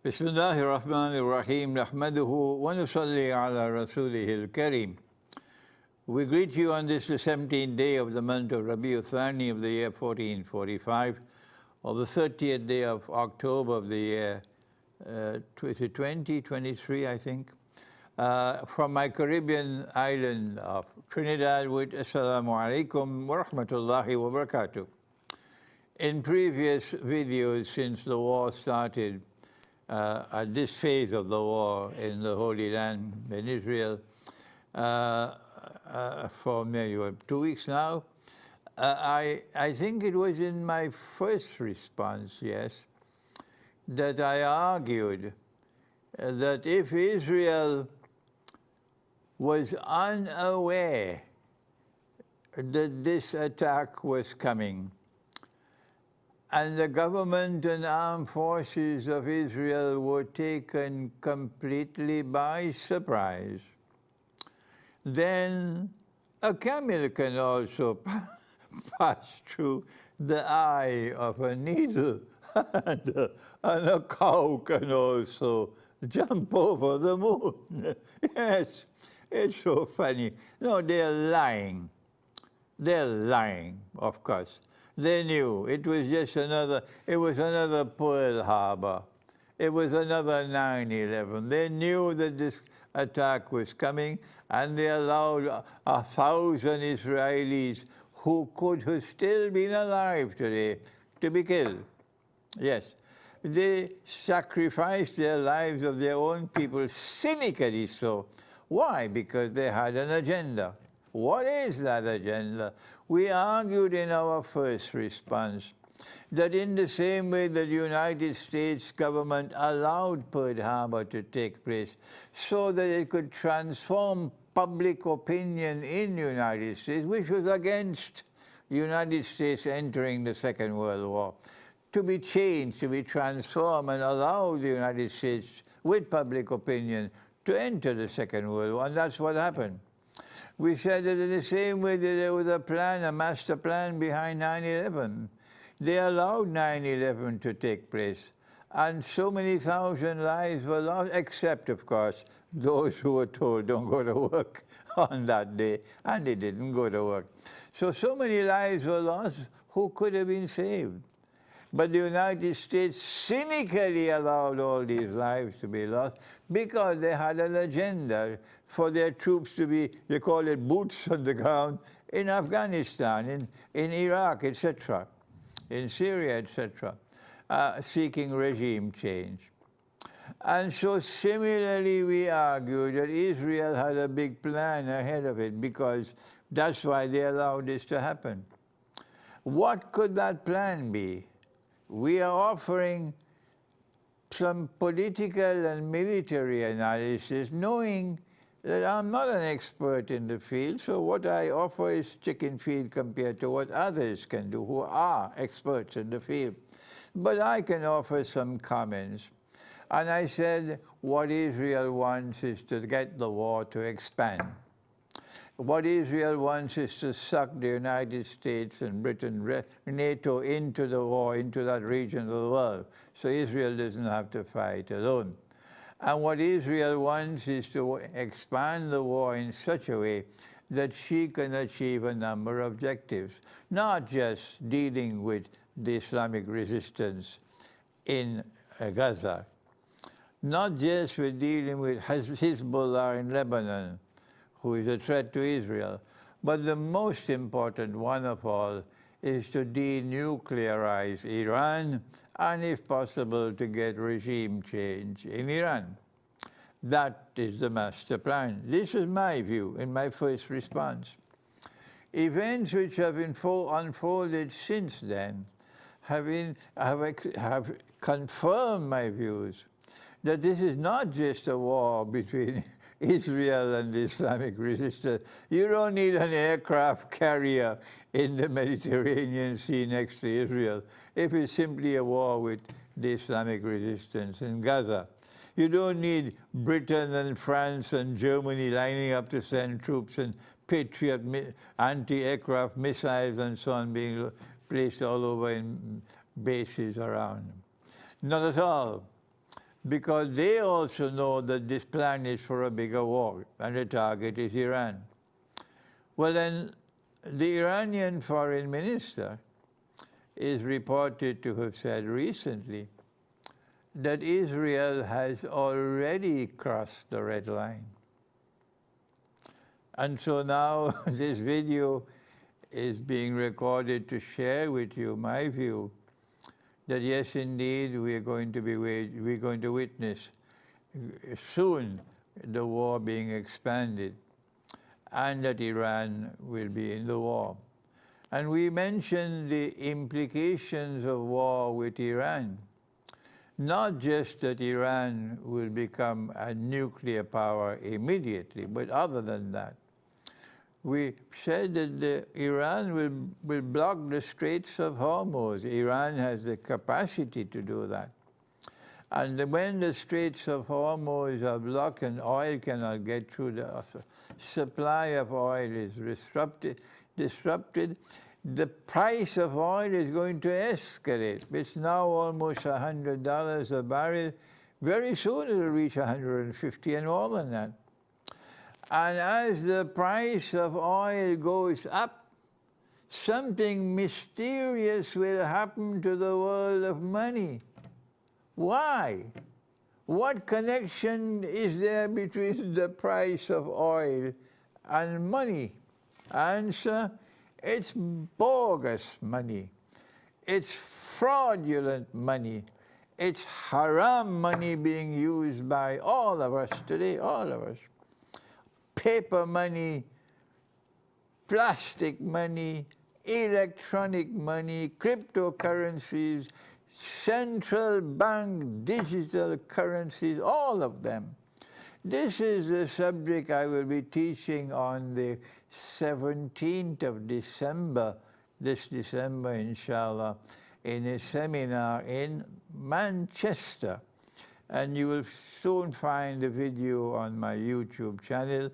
بسم الله الرحمن الرحيم نحمده ونصلي على رسوله الكريم. We greet you on this the 17th day of the month of Rabiul Thani of the year 1445, or the 30th day of October of the year 2023, I think, from my Caribbean island of Trinidad with Assalamu alaikum wa rahmatullahi wa barakatuh. In previous videos since the war started, at this phase of the war in the Holy Land, in Israel, for maybe 2 weeks now, I think it was in my first response, yes, that I argued that if Israel was unaware that this attack was coming, and the government and armed forces of Israel were taken completely by surprise, then a camel can also pass through the eye of a needle, and a cow can also jump over the moon. Yes, it's so funny. No, they're lying. They're lying, of course. They knew it was just another Pearl Harbor. It was another 9/11. They knew that this attack was coming, and they allowed 1,000 Israelis who could have still been alive today to be killed. Yes, they sacrificed their lives of their own people, cynically so. Why? Because they had an agenda. What is that agenda? We argued in our first response that in the same way that the United States government allowed Pearl Harbor to take place so that it could transform public opinion in the United States, which was against the United States entering the Second World War, to be changed, to be transformed, and allow the United States, with public opinion, to enter the Second World War, and that's what happened. We said that in the same way that there was a plan, a master plan behind 9/11, they allowed 9/11 to take place. And so many thousand lives were lost, except, of course, those who were told don't go to work on that day, and they didn't go to work. So many lives were lost who could have been saved. But the United States cynically allowed all these lives to be lost because they had an agenda for their troops to be, they call it boots on the ground, in Afghanistan, in Iraq, etc., in Syria, etc., seeking regime change. And so similarly we argue that Israel had a big plan ahead of it because that's why they allowed this to happen. What could that plan be? We are offering some political and military analysis, knowing that I'm not an expert in the field, so what I offer is chicken feed compared to what others can do who are experts in the field. But I can offer some comments. And I said what Israel wants is to get the war to expand. What Israel wants is to suck the United States and Britain, NATO, into the war, into that region of the world, so Israel doesn't have to fight alone. And what Israel wants is to expand the war in such a way that she can achieve a number of objectives, not just dealing with the Islamic resistance in Gaza, not just with dealing with Hezbollah in Lebanon, who is a threat to Israel, but the most important one of all is to denuclearize Iran and, if possible, to get regime change in Iran. That is the master plan. This is my view in my first response. Events which have unfolded since then have confirmed my views that this is not just a war between Israel and the Islamic resistance. You don't need an aircraft carrier in the Mediterranean Sea next to Israel if it's simply a war with the Islamic resistance in Gaza. You don't need Britain and France and Germany lining up to send troops and Patriot anti-aircraft missiles and so on being placed all over in bases around. Not at all. because they also know that this plan is for a bigger war, and the target is Iran. Well, then, the Iranian foreign minister is reported to have said recently that Israel has already crossed the red line. And so now this video is being recorded to share with you my view that yes, indeed, we're going to witness soon the war being expanded, and that Iran will be in the war. And we mentioned the implications of war with Iran. Not just that Iran will become a nuclear power immediately, but other than that. We said that Iran will block the Straits of Hormuz. Iran has the capacity to do that. And when the Straits of Hormuz are blocked and oil cannot get through, the supply of oil is disrupted, the price of oil is going to escalate. It's now almost $100 a barrel. Very soon it'll reach 150 and more than that. And as the price of oil goes up, something mysterious will happen to the world of money. Why? What connection is there between the price of oil and money? Answer, it's bogus money. It's fraudulent money. It's haram money being used by all of us today, all of us. Paper money, plastic money, electronic money, cryptocurrencies, central bank digital currencies, all of them. This is the subject I will be teaching on the 17th of December, this December, inshallah, in a seminar in Manchester. And you will soon find the video on my YouTube channel,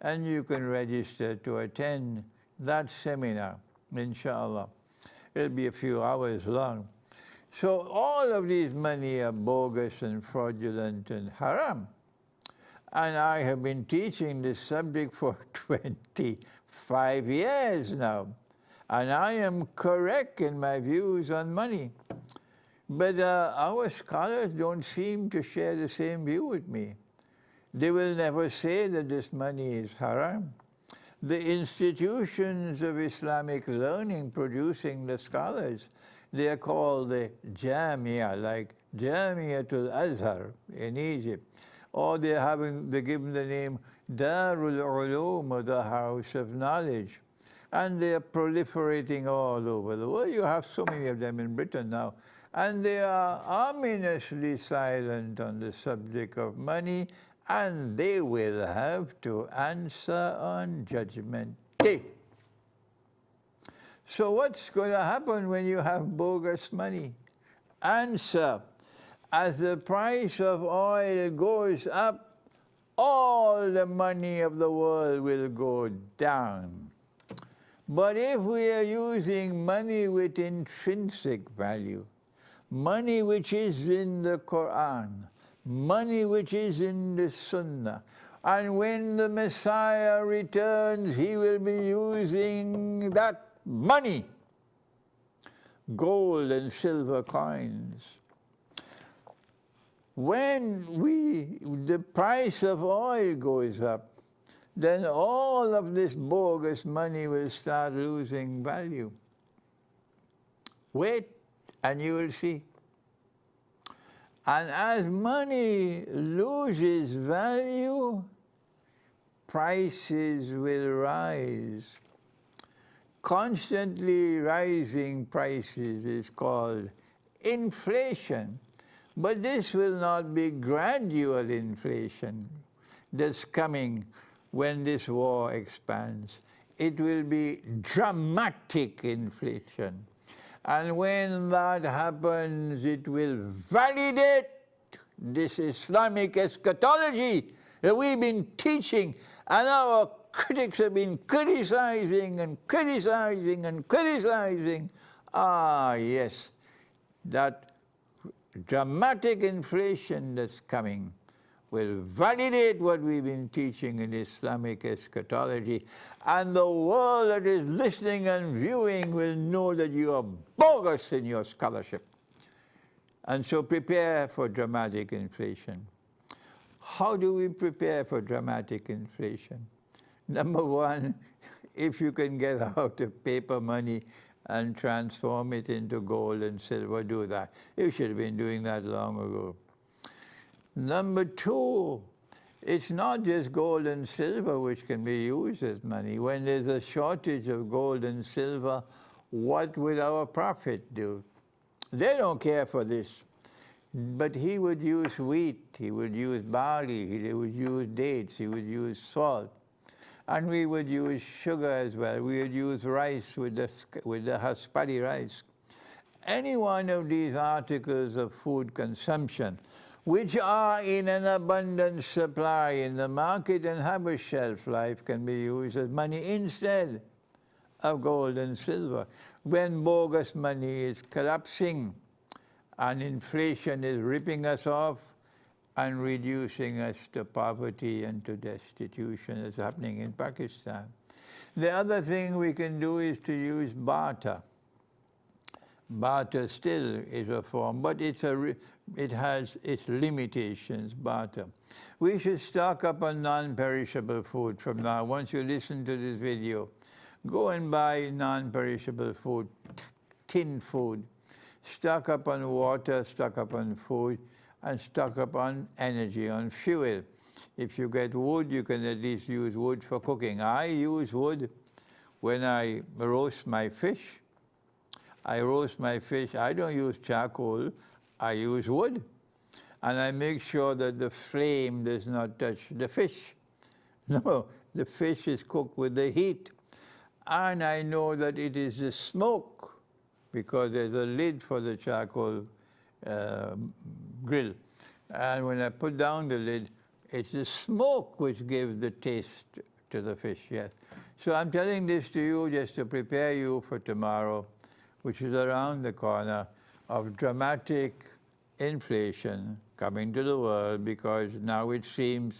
and you can register to attend that seminar, inshallah. It'll be a few hours long. So all of these money are bogus and fraudulent and haram. And I have been teaching this subject for 25 years now. And I am correct in my views on money. But our scholars don't seem to share the same view with me. They will never say that this money is haram. The institutions of Islamic learning producing the scholars, they are called the Jamia, like Jamiatul Azhar in Egypt. Or they're given the name Darul Ulum, or the House of Knowledge. And they are proliferating all over the world. You have so many of them in Britain now. And they are ominously silent on the subject of money, and they will have to answer on Judgment Day. So what's going to happen when you have bogus money? Answer, as the price of oil goes up, all the money of the world will go down. But if we are using money with intrinsic value, money which is in the Quran, money which is in the Sunnah, and when the Messiah returns, he will be using that money, gold and silver coins. When the price of oil goes up, then all of this bogus money will start losing value. Wait, and you will see. And as money loses value, prices will rise. Constantly rising prices is called inflation. But this will not be gradual inflation that's coming when this war expands. It will be dramatic inflation. And when that happens, it will validate this Islamic eschatology that we've been teaching, and our critics have been criticizing and criticizing and criticizing. Ah, yes, that dramatic inflation that's coming will validate what we've been teaching in Islamic eschatology, and the world that is listening and viewing will know that you are bogus in your scholarship. And so prepare for dramatic inflation. How do we prepare for dramatic inflation? Number one, if you can get out of paper money and transform it into gold and silver, do that. You should have been doing that long ago. Number two, it's not just gold and silver which can be used as money. When there's a shortage of gold and silver, what will our prophet do? They don't care for this. But he would use wheat, he would use barley, he would use dates, he would use salt. And we would use sugar as well. We would use rice with the Haspadi rice. Any one of these articles of food consumption, which are in an abundant supply in the market and have a shelf life, can be used as money instead of gold and silver. When bogus money is collapsing and inflation is ripping us off and reducing us to poverty and to destitution, as happening in Pakistan. The other thing we can do is to use barter. Barter still is a form, but it has its limitations, barter. We should stock up on non-perishable food from now. Once you listen to this video, go and buy non-perishable food, tin food. Stock up on water, stock up on food, and stock up on energy, on fuel. If you get wood, you can at least use wood for cooking. I use wood when I roast my fish. I roast my fish. I don't use charcoal. I use wood. And I make sure that the flame does not touch the fish. No, the fish is cooked with the heat. And I know that it is the smoke, because there's a lid for the charcoal grill. And when I put down the lid, it's the smoke which gives the taste to the fish, yes. So I'm telling this to you just to prepare you for tomorrow, which is around the corner, of dramatic inflation coming to the world, because now it seems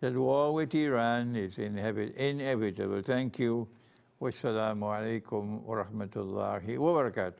that war with Iran is inevitable. Thank you. Wassalamu alaikum wa rahmatullahi wa barakatuh.